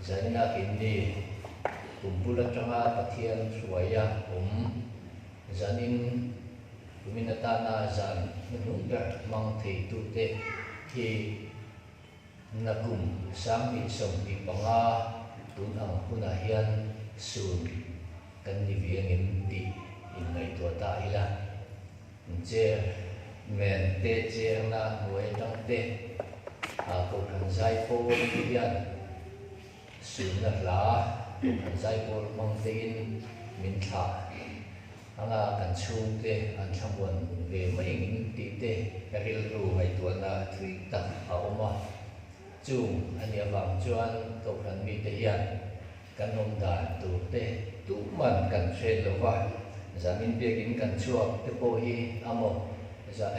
zanina kinni kumpula changa pathian suaya zanin kuminatana zan nungda mang thei tu te hi nakum sami som ni panga tun ang kuna hian sun kan ni viangin ti in ngai to ta ila che men te che na nuai tang te a ko kan zai po hian sun na la ko kan zai po mang te in min tha anga kan chung te an thamon ve mai in ti te karil ru ngai to na thui tak a oma chung ani awang chuan ko kan mi te hian kan nom dan tu te tu man kan thre lova zamin biakin kan chuak te po hi amo za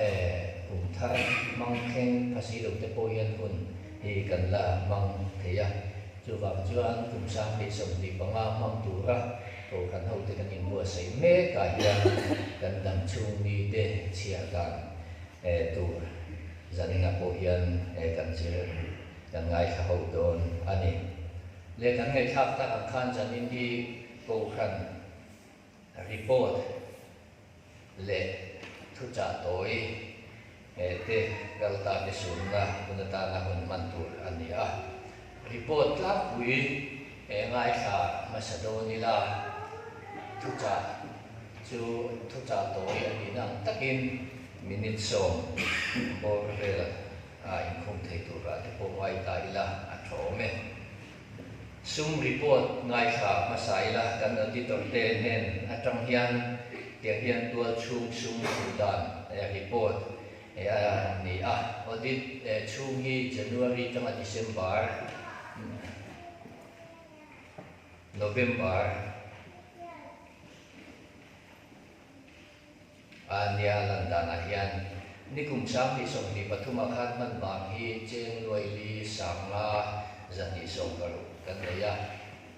kum thar mang kheng phasi lo te po hian hun hi kan la mang theya chu wang chuan kum sang ni som ni panga mang tura ko kan ho te kan in bua sei me ka hian kan dam chung ni te chia kan tu zanina po hian kan che kan ngai kha ho don ani le kan ngai thak ta khan zanin hi ko kan report le thu cha toi te galta de sunna kunata na hun mantur ania report la pui ngai kha masadonila thu cha toi ani nang takin minute som or vela in khong thei tu ra te po wai ta ila a thome sum report ngai kha masaila kan auditor te nen atang hian tiang hian tua chung sum dan report ni audit chung hi January tanga December November ania landana hian nikum sam ni som ni pathuma khat man bang hi cheng loi li sanga zani som karu kan ya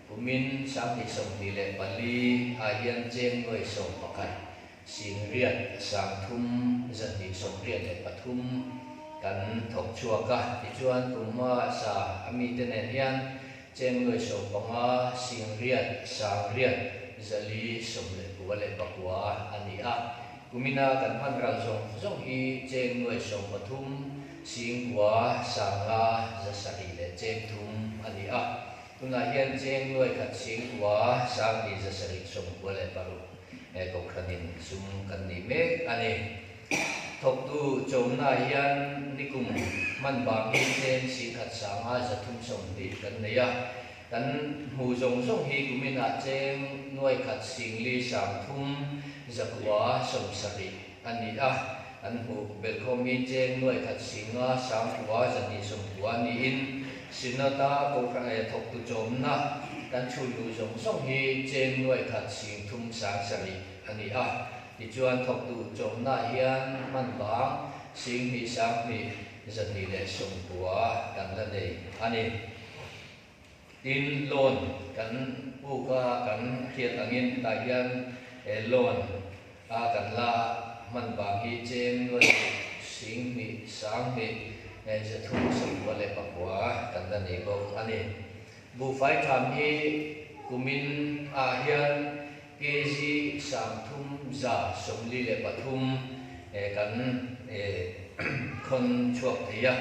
kumin sam ni som ni le pali hian cheng loi som pakhat sing riat sang thum zani som riat le pathum kan thok chuaka ti chuan kuma sa ami te nen hian cheng loi som panga sing riat sang riat zali som le buale pakwa ani kumina kan man ral zong hi cheng noi som pathum sing kwa sanga zasari le cheng thum ani tuna hian cheng noi khat sing kwa sang ni zasari som kwa le paru ko khanin sum kan ni me ani thok tu chomna hian nikum man bang hi cheng si khat sanga zathum som ti kan neya kan hu zong hi kumina cheng noi khat sing li sang thum zakwa som sari ani an hu belkomi cheng noi khat singa sangwa zani som ni in sinata ko ka thok tu chomna kan chu lu zong hi cheng noi khat sing thum sang sari ani ti chuan thok tu chomna hian man bang sing hi sang ni zani le som kan la nei ani tin lon kan pu ka kan khiat angin ta hian lon kan la man bang hi cheng noi sing ni sang ni za thu som wale pakwa kan da nei ko ani bu fai tham hi kumin hian kg sang thum za som li le pathum kan khon chuak thia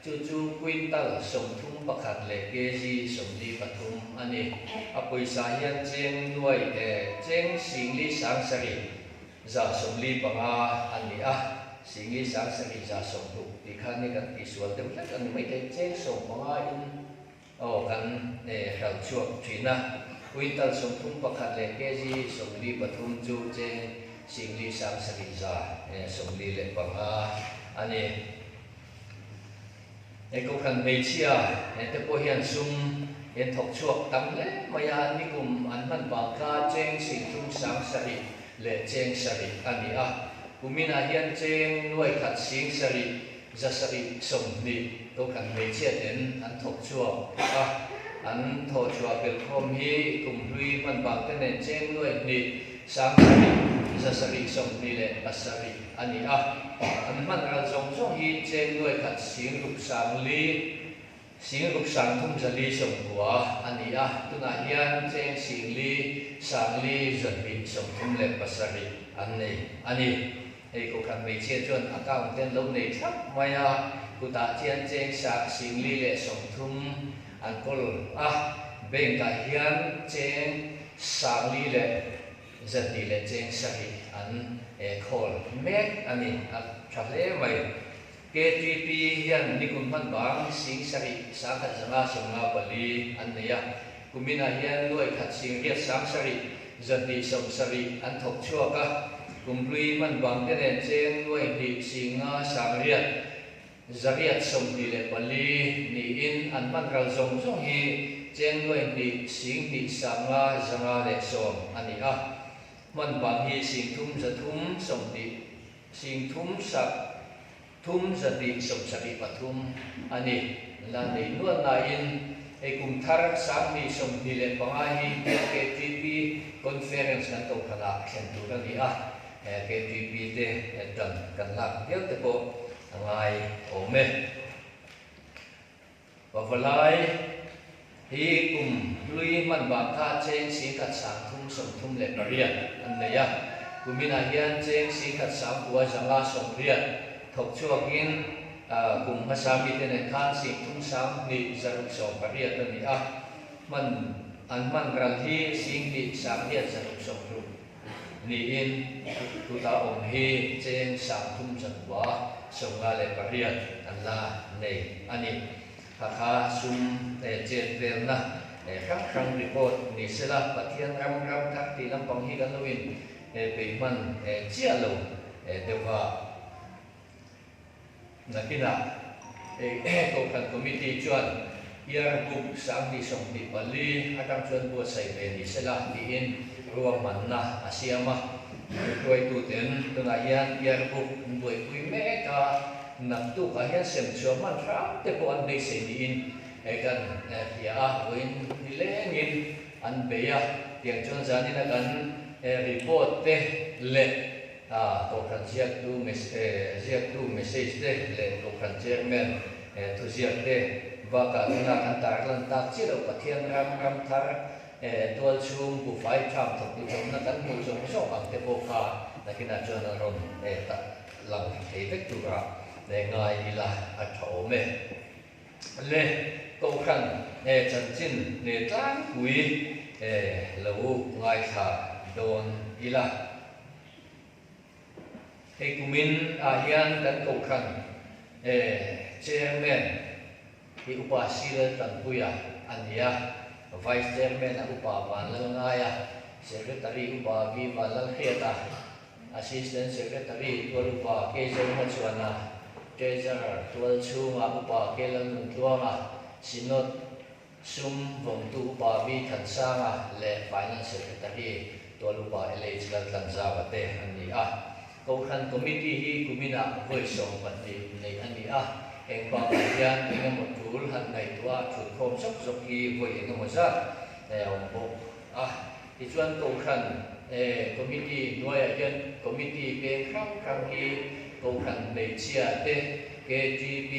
chu quintal som thum pakhat le kg som li pathum ani apoisa hian cheng noi cheng sing li sang sari za som li panga ani sing li sang sari za som tu ti khan ni kan visual tem tak an mai te cheng som panga in kan hal chuak thina quintal som thum pakhat le kg som li pathum chu cheng sing li sang sari za som li le panga ani ko kan mei chia te po hian sum thok chuak tam le maya nikum an man ba ka cheng sing thum sang sari le cheng sari ani kumina hian cheng noi khat sing sari za sari som ni ko kan mei chia den an thok chuak an tho chuak bel khom hi kum hlui man ba te ne cheng noi ni sang sari za sari som ni le pasari ani an man ral zong hi cheng noi khat sing rup sang li sinh rục sang thum zali som bua ani a tuna hian cheng sing li sang li zon bi som thum le pasari ani hei ko khan mei chia chuan account ten lo nei thap maya kuta chian cheng sa sing li le som thum an kol bank a hian cheng sang li le zati le cheng sahi an call mek ani a thale mai KTP hian nikum man bang sing sari sang khat zanga songa pali an neya kumina hian loi khat sing riat sang sari zati som sari an thok chuaka kumplui man bang ten cheng loi di singa sang riat zariat som di le pali ni in an man ral zong zong hi cheng loi di sing di sanga zanga le som ani a man bang hi sing thum zathum som di sing thum sak thum zati som sari pathum ani la nei nuan na in e kum thar sang ni som ni le panga hi KTP conference kan to khala khen tu ra ni a KTP te dan kan la yel te ko ngai ome wa valai hi kum lui man ba kha cheng si kat sang thum som thum le paria an ne ya kumina hian cheng si kat sang bua zanga som ria thok chuakin kum masami ten khan si thum sang ni zaruk som paria ni a man an man ral hi sing ni sang ria zaruk som ru ni in tuta om hi cheng sang thum chan wa songa le paria an la nei ani kha sum chen vel na khang report ni sela pathian ram thak ti lam pang hi kan loin pe man chia lo dewa nakina ko kan committee chuan yearbook sang ni som ni pali atang chuan bo sai ve ni sela ni in ruang manna asiama roi tu ten tuna hian yearbook boi pui me ka nak tu ka hian sem chu man ra te ko an dei se ni in kan ya win ni lengin an beya tiang chuan zani na kan report te le to kan ziak tu message te le to kan chairman to ziak te va ka na kan tar lan tak chi lo pathian ram thar tol chung bu fai tham thok tu chom na kan mu chom so ang te bo kha na kina chuan ron ta lang e vek tu ra le ngai ni la a tho me le ko kan chan chin ne tlang kui lo ngai kha don ila he kumin ahian kan ko kan chairman hi upasila tan puya ania vice chairman upa panlang ngaya secretary upa vi malang kheta assistant secretary upa ke jong chuana treasurer tual chunga upa ke lang tuanga sinot sum vong tu upa vi thansanga le finance secretary tual upa eligible tanza bate ania ko khan committee hi kumina voi som pati nei ani eng pa hian eng mo thul han nei tua thut khom sok sok hi voi eng mo za ong bo ti chuan ko khan committee noi hian committee pe khang hi ko khan nei chia te KTP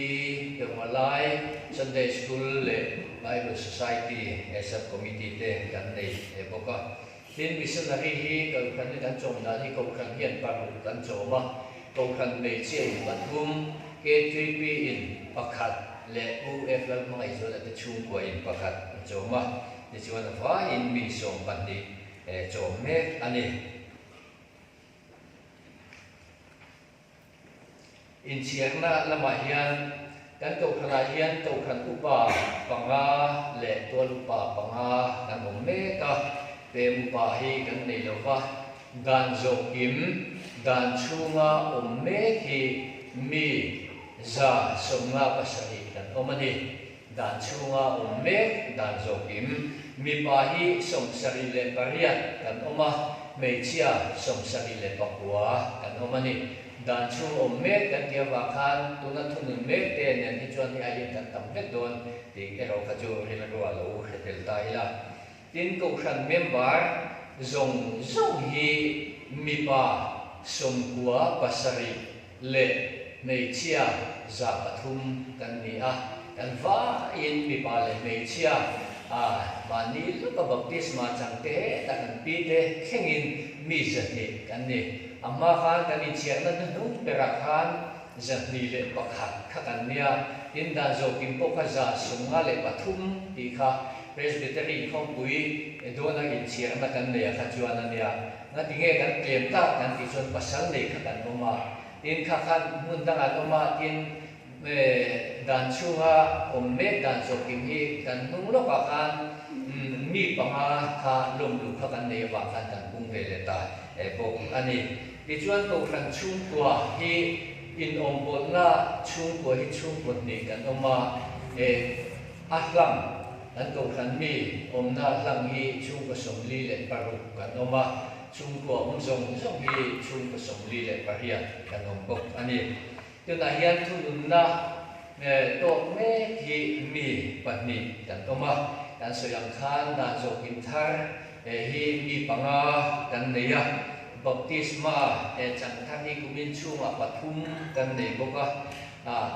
Malay Sunday School le Bible Society as a committee te kan nei boka tin missionary hi ko khan ni kan chom na ni ko khan hian par kan choma ko khan nei che pathum KTP in pakhat le UF lang mai zo la te chung ko in pakhat choma ni chuan va in mi som pan ni chom me ani in chiarna lama hian kan to khana hian to khan upa panga le to lupa panga kan mom me ka tem pa hi kan nei lova dan zo kim dan chunga me hi mi za somnga pasari kan omani dan chunga me dan zo kim mi pa hi som sari le pariat kan oma me chia som sari le pakwa kan omani dan chung me kan dia bakan tuna thun me te nen hi chuan hi ai kan tam ve don ti ero ka chu ri la ro lo hetel ta ila tin ko khan member zong hi mi pa som kwa pasari le nei chia za pathum kan ni kan va in mi pa le me chia mani luka baptisma changte ta kan pi te khengin mi zani kan ni amma khan kan in chia na nu pera khan zani le pakhat khakan nia in da zo kim po kha za sunga le pathum ti kha presbytery khong pui edona in chia na kan ne kha chuan ania na tinge kan klem ta kan ti chon pasal ne khakan oma in kha khan mun dang oma in dan chunga omme dan zo kim hi kan nung lo ka khan mi panga kha lom lu kha kan ne wa khan kan kung ve le ta bok ani ti chuan to kan chung tua hi in om bol na chung ko hi chung ko ni kan oma ahlam kan to kan mi om na hlang hi chung ko som li le paru kan oma chung ko om zong hi chung ko som li le paria kan om bok ani tu na hian thu nun na to me hi mi pani kan oma kan soyang khan na zo kim thar hi mi panga kan neya baptisma chang thang hi kumin chunga pathum kan nei boka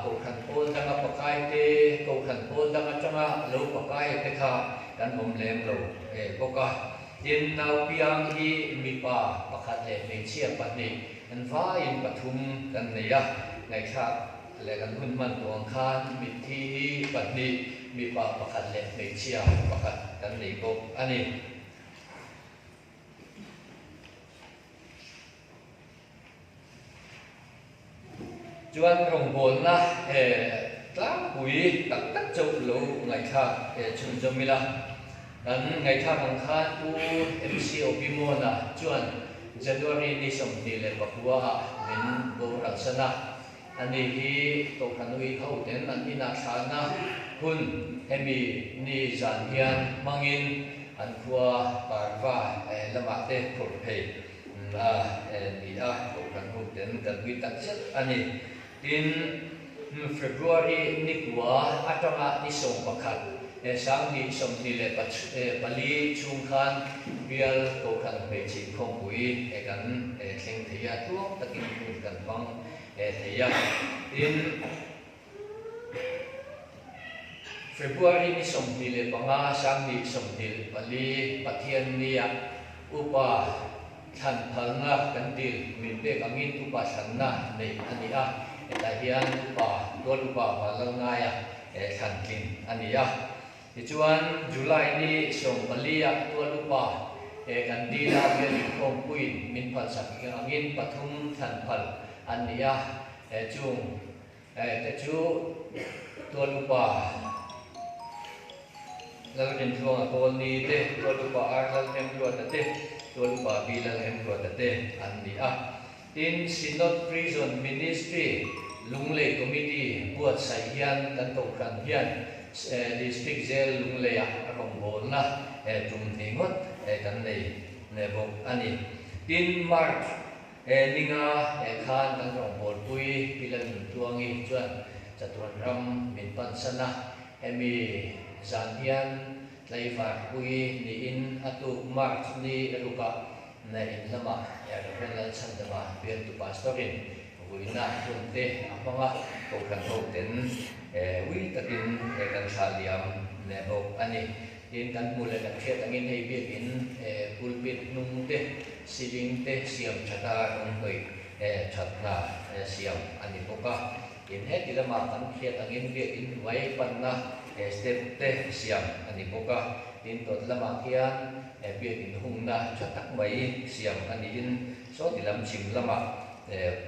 ko khan pol tanga pakai te ko khan pol tanga changa lo pakai te kha kan om lem lo boka in nau piang hi mi pa pakhat le me chia pani an va in pathum kan neya ngai kha le kan hun man tuang khan mi thi pani mi pa pakhat le me chia pakhat kan nei bok ani chuan rong bol na tlang pui tak tak chau lo ngai kha chum jomila kan ngai kha kan khan u MCOP mo na chuan January ni som ni le bakwa min bo raksana ani hi to khanui khau ten an ina thana hun hemi ni zan hian mangin an khua parwa lama te phur phei ni to khanhu ten kan wi tak chet ani in February ni kwa atanga ni som pakhat sang ni som ni le pali chung khan bial to khan pe chi khong pui kan thleng thia tu takin kan bang thia in February ni som ni le panga sang ni som ni pali pathian nia upa than phalna kan til min pe kangin upa sanna nei ania hian upa dol upa walangaya than tin ania chuan July ni som palia dol upa kan dila vel khom puin min phal sak angin pathum than phal ania chung te chu dol upa lalin thuang bol ni te dol upa arlal em ruat te dol upa bilal em ruat te ania in Synod Prison Ministry Lunglei Committee buat sai hian kan to khan hian district jail Lunglei rong bol na tum ningot kan nei ne bok ani tin March ninga khan kan rong bol pui pilan tuangi chuan chatuan ram min pan sana emi zan hian tlaivar pui ni in atu March ni ruka na in lama relal chandama pian tu pastorin uina tunte apanga ko kan ho ten wi takin kan saliam ne bok ani in kan mula kan khet angin hei biakin pulpit nung te siling te siam chata ong hoi chatna siam ani boka in he tilama kan khet angin biakin wai panna step te siam ani boka in tot lama kian biakin hungna chatak mai siam ani in so tilam chim lama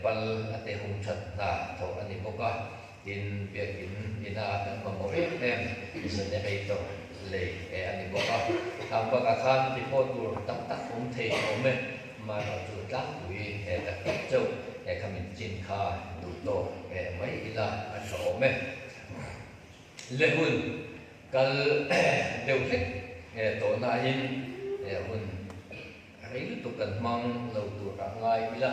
pal ate hung chat na tho ani boka in biakin ina kan mamoi sa neito le ani boka ang pagkakhan report tur tak tak thei ome ma ro chu tlang pui tak tak chau kamin chin kha du to mai ila an tho ome lehun kal deuhek to na in hun rei tu kan mang lo tu ra ngai ila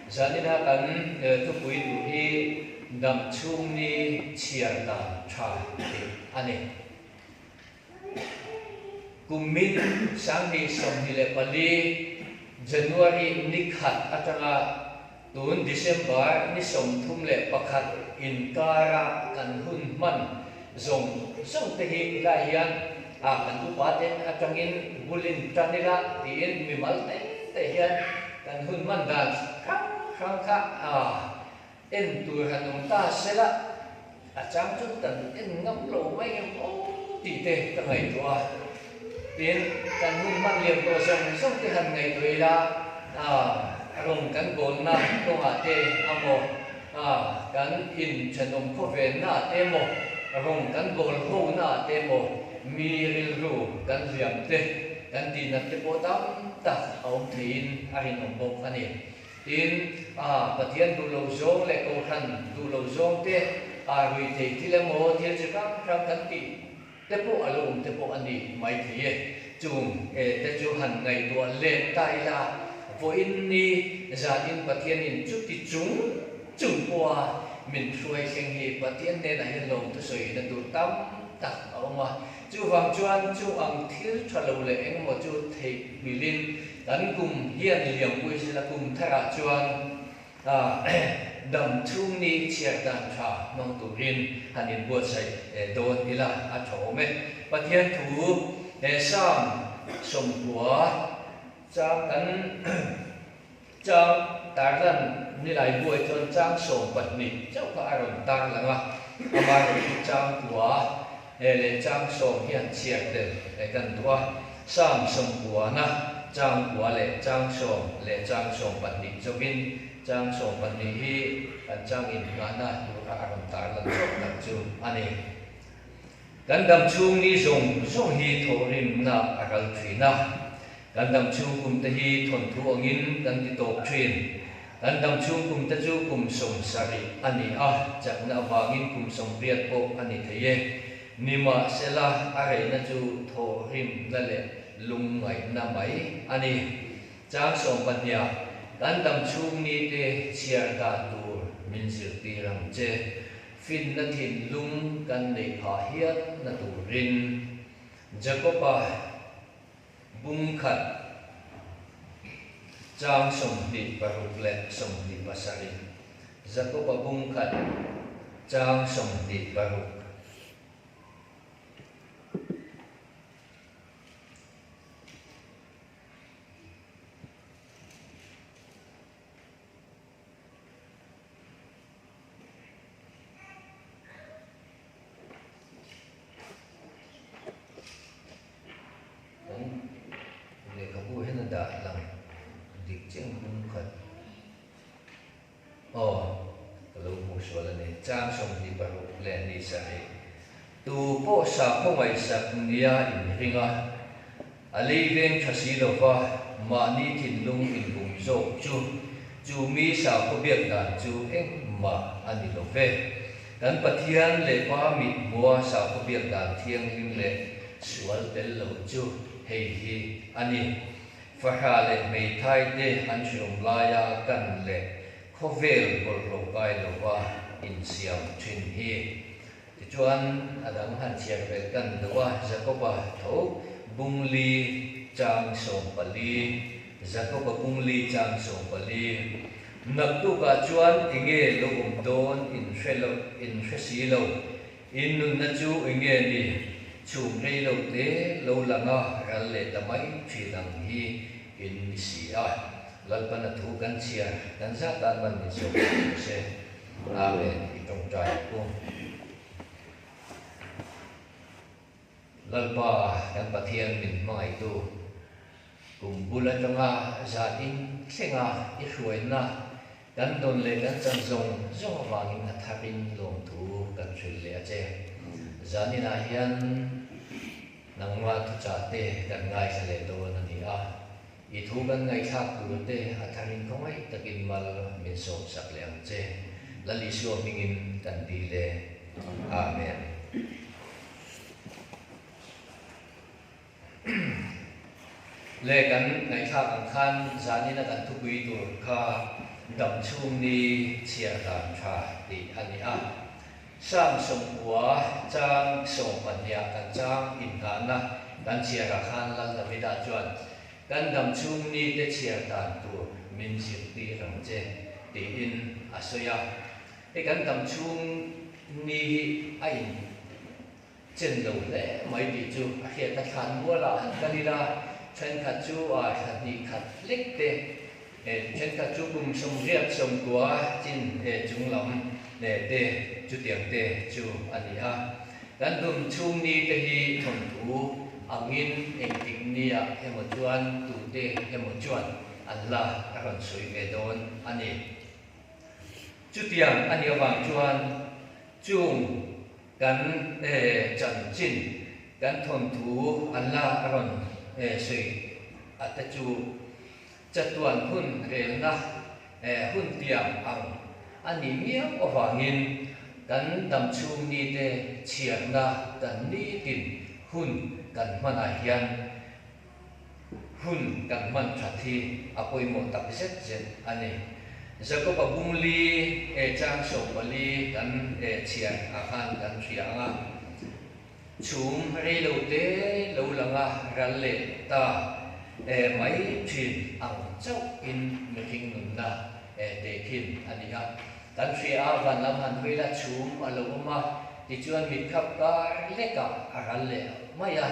zanina kan tu pui tu hi dam chung ni chiar da cha ani kumin sang ni som ni le pali January ni khat atanga tun December ni som thum le pakhat in kara kan hun man zong zong te hi la hian kan tu pa ten atangin bulin tanila tin mi mal te hian kan hun man dan khang kha en tu hanung ta sela achang chu tan en ngam lo mai ngam o ti te ta ngai tua tin kan hun man liam to zong te han ngai toila rong kan bol na to te amo kan in chanom ko ven na te mo rong kan bol ho na te mo mi ril ru kan liam te kan tin na te po tam ta au thin a hin om bok ani tin pathian du lo zong le ko khan du lo zong te rui te thile mo thil chi kang kan ti te po alum te po ani mai thie chung te chu han ngai to le tai la vo in ni zanin pathian in chu ti chung qua mình xuôi sinh hi pathian nên là hiện lồng tu soi na tu tam tak awma chu wang chuan chu ang thil thalo le eng mo chu thei bilin kan kum hian liam pui sila kum thara chuan dam chung ni chia dan tha mong tu rin hanin buat sai don ila a tho me pathian thu sam som kwa chang kan chang tar lan ni lai buai chon chang som pat ni chau ka aron tar langa amar chang kwa le chang som hian chiak den kan tua sam som kwa na chang kwa le chang som pat ni chobin chang som pat ni hi kan chang in nga na tu ka aron tar lan chok nak chu ani kan dam chung ni zong hi thorim na aral thina kan dam chung kum te hi thon thu angin kan ti tok thin kan dam chung kum te chu kum som sari ani chak na wangin kum som riat po ani theye nima sela are na chu thorim na le lung ngai na mai ani chang som panya kan dam chung ni te chiar da tur min zir ti ram che fin na thin lung kan nei pha hiat na turin jacoba bung khat chang som ni baruk le som ni pasari jacoba bung khat chang som ni baruk chang som ni baruk le ni sai tu po sa po mai sak nia in ringa ali veng thasi lo va ma ni thin lung in bum zo chu mi sa po biak dan chu eng ma ani lo ve kan pathian le pa mi bua sa po biak dan thiang lim le sual tel lo chu hei hi ani fa ha le mei thai de an shum la ya kan le khovel bol lo kai lo wa in siam thin hi chuan adam han chiar vel kan dawa jacoba tho bungli chang som pali jacoba bungli chang som pali nak tu ka chuan inge lo don in fesilo in nun na chu inge ni chum nei lo te lo langa ral le tamai thi dang hi in si lalpana thu kan chiar kan za tan man ni so se amen itong trai ko lalpa kan pathian min mai tu kum bulan nga za in thenga I hruai na kan don le kan chang zong wangin na tharin lom thu kan thil le che zanina hian nangwa tu cha te kan ngai sa le do na ni I thu kan ngai thak tu te atharin khomai takin mal min som sak leang che lali so mingin kan di le amen le kan ngai thak ang khan zanina kan thu bui tur kha dam chung ni chia dan tha ti ani sam som kwa chang som panya kan chang in na kan chia ra khan lan la vida chuan kan dam chung ni te chia dan tu min sip ti rang che ti in asoya e kan dam chung ni ai chen lo le mai ti chu a he ta khan bo la han kanira chen khat chu a ni khat lek te chen khat chu kum som riat som tua chin chung lam ne te chu tiang te chu ani a kan dum chung ni te hi thon thu angin engting ni a hemo chuan tu te hemo chuan Allah aron sui ve don ani chu tiang ani awang chuan chung kan chan chin kan thon thu Allah aron sui ata chu chatuan hun relna hun tiang ang ani miang awangin kan dam chung ni te chiarna kan ni tin hun kan mana hian hun kan man thathi apoi mo tak set zen ani zako pa bungli chang so bali kan chiar akhan kan thianga chum re lo te lo langa ral le ta mai thin ang chau in meeting nun na te khin ani ha kan thia van lam han vela chum alo ma ti chuan mit khap ka leka aral le maya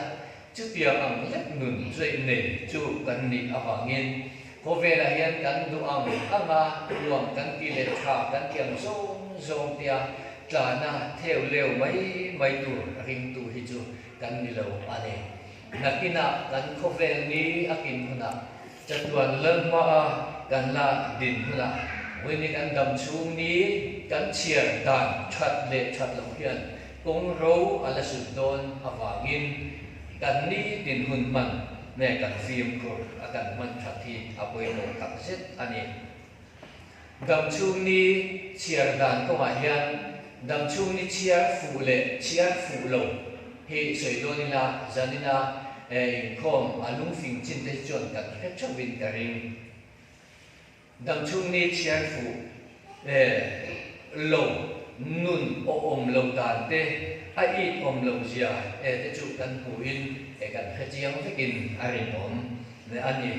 chu tia ang lek nun zai nei chu kan ni awangin ko vela hian kan du ang anga luang kan ki le tha kan kiang zong zong tia tlana theu leu mai tu ring tu hi chu kan ni lo ani nakina kan ko vel ni akin huna chatuan leng ma kan la din huna wini kan dam chung ni kan chiar dan chat le chat lo hian kong ro ala su don awangin kan ni din hun man ne kan fiam ko akan man thathi apoi mo tak set ani dam chung ni chiar dan ko ma hian dam chung ni chiar fu le chiar fu lo hi soi donina zanina khom alung fing chin te chon kan phek chawin karing dam chung ni chiar fu lo nun om lo dan te ai om lo zia te chu kan hu in kan khachiang vekin arin om ne ani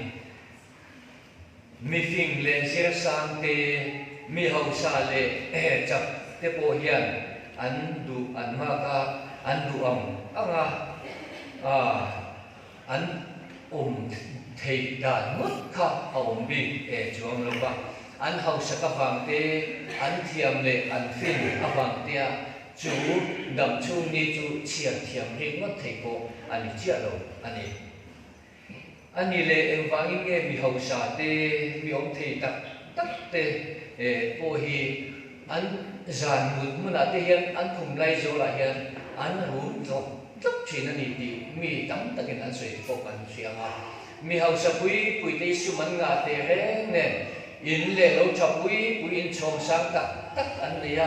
mi fing le sir sang te mi hau sa le chap te po hian an du an ma ka an du am anga an thei dan mut kha om bi chuang lo ba an hau sa ka wang te an thiam le an fin awang tia chu dam chung ni chu chiam thiam he ngot thei ko ani chia lo ani le em wangin nge mi hau sa te mi om thei tak te po hi an zan mut muna te hian an khum lai zo la hian an ru zo tlok thin ani ti mi tam takin an soi ko kan sianga mi hau sa pui te su man nga te he ne in le lo chapui in chom sang tak an nia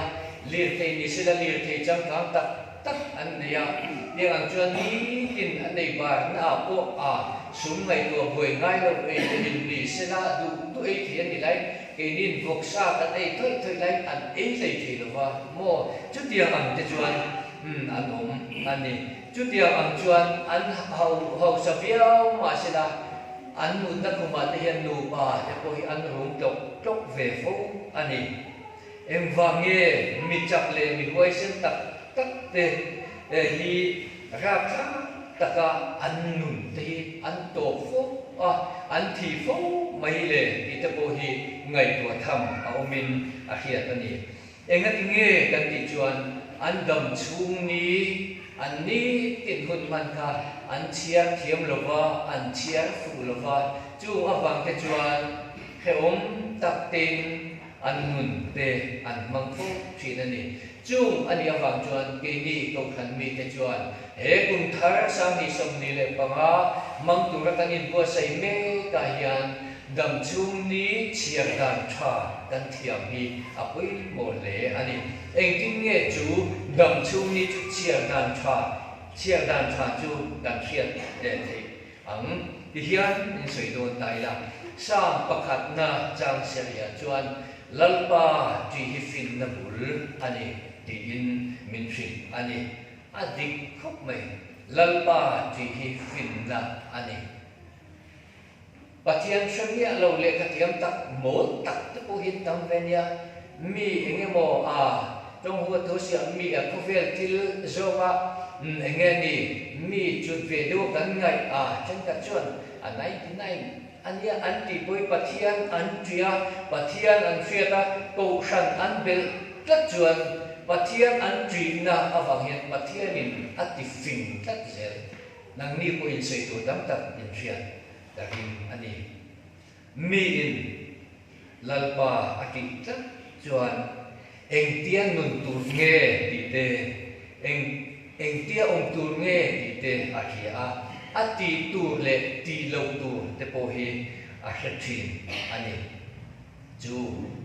lir te ni sila lir te chang kang tak an nia yang ang chuan ni tin an nei bar na po sum ngai to boi ngai lo in ni sila du ei thian ni lai ke nin vok sa ka ei thoi lai an ei lei thi lo wa mo chu tia ang te chuan an om an ni chu tia ang chuan an hau sa viau ma sila an mun na kuma te hian nu ba te ko hi an rum tok ve fo ani em wange mi chak le mi hoi sen tak te hi ra kha taka an nun te an to fo an thi fo mai le ti te ko hi ngai to tham au min a hiat ani engat nge kan ti chuan an dam chung ni an ni tin hun man kha an chiar thiam lova an chiar fu lova chu awang te chuan he om tak tin an nun te an mang phu thin ani chu ani awang chuan ke ni ko khan mi te chuan he kum thar sang ni som ni le panga mang tu ra kan in bo sai me ka hian dam chung ni chiar dan tha kan thiam hi apui mo le ani engting nge chu dam chung ni chu chiar dan tha chu dan khiat te ang ti hian in soi don tai la sam pakhat na chang seria chuan lalpa ti hi fin na bul ani ti in min fin ani adik khop mai lalpa ti hi fin na ani Patian syamia lo le katiam tak mo tak te ko hin tam venia mi engemo trong hua tho sia mi a ko vel til zonga anh nghe nè mi chuột về đâu gần ngày chân cả chuột này thì này anh đi bơi pathian anh chia pathian anh phía ta cầu san anh bel rất chuột pathian anh truy na avang hiện pathian in ati phình rất dễ nang ni ko in sei tu dam tak in ria dahin ani mi in lalpa aki rất chuột anh tiên nun tu nghe đi te anh tia ông tu nghe đi te ati tu le ti lâu tu te po hi thin ani chu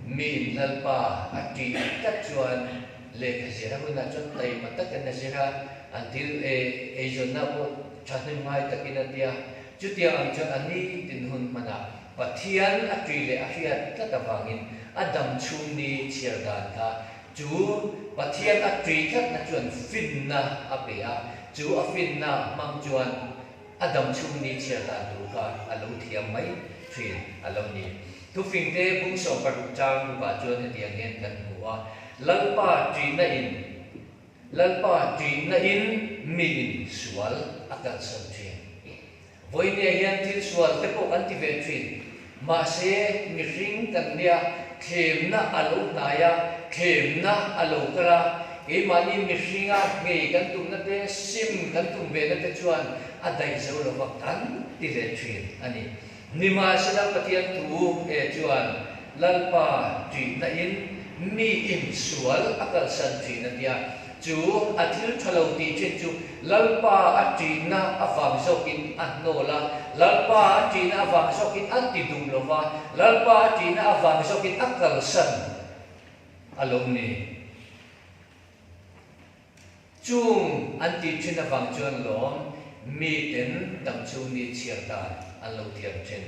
mi lalpa aki rất chuột le khazira ko na chon tai matak na zira until e jonna ko chatning mai takina dia chutia ang chon ani tin hun mana pathian atri le ahia tatawangin adam chuni chirdan ka chu pathian atri khat na chuan fin na apea chu afin na mang chuan adam chuni chirdan tu ka alo thiam mai thin alo ni tu fin te bung so paru chang ba chuan he tiang hen kan huwa lalpa tri na in mi in sual akal san thin voi ne hian til sual te po kan ti ve thin ma se mi ring kan nia khem na alo naya khem na alo kara e mani mi ringa nge kan tum na te sim kan tum ve na te chuan adai zo lo wak tan ti le thin ani nima sala patian tu e chuan lalpa tri na in mi in sual akal san thin na dia chu athil thalo ti chen chu lalpa atina avang zokin annola lalpa atina avang zokin antidum lova lalpa atina avang zokin akal san alomni chung anti chen avang chuan lom mi ten dam chu ni chiarta alo thiam chen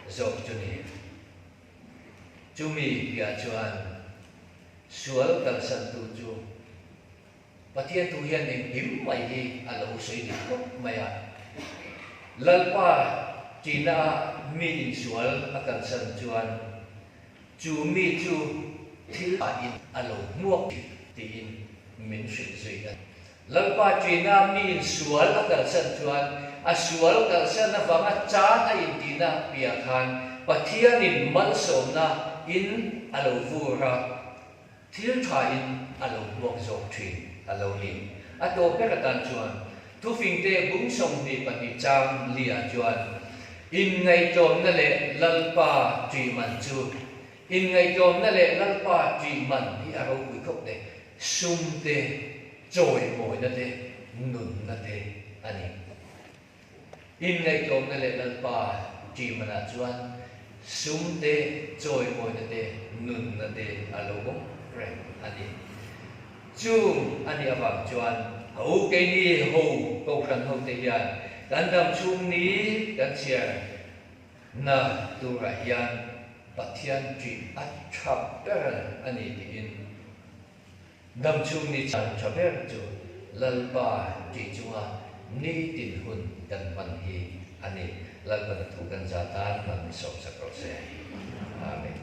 zok chu ni chu mi ya chuan sual kal san tu chu pathian tu hian eng him mai hi alo sei ni ko maya lalpa tina mi in sual akal san chuan chu mi chu thil in alo muak ti in min shin sei da lalpa tina mi in sual akal san chuan a sual kal san na wanga cha na in tina pia khan pathian in mal som na in alo vura thil tha in alo muak zok thin alo ni ato peratan chuan tu fingte bung som ni pani chang lia chuan in ngai tom na le lalpa tri man chu in ngai tom na le lalpa tri man hi aro pui khop de sum te choi moi na te nun na te ani in ngai tom na le lalpa tri man a chuan sum te choi moi na te nun na te alo bom friend ani chung ani awang chuan ho ke ni ho ko khan ho te hian kan dam chung ni kan chia na tu ra hian pathian tri at thap per ani ti in dam chung ni chan thaber chu lalpa tri chunga ni tin hun kan man hi ani lalpa tu kan za tan man sok sakro se amen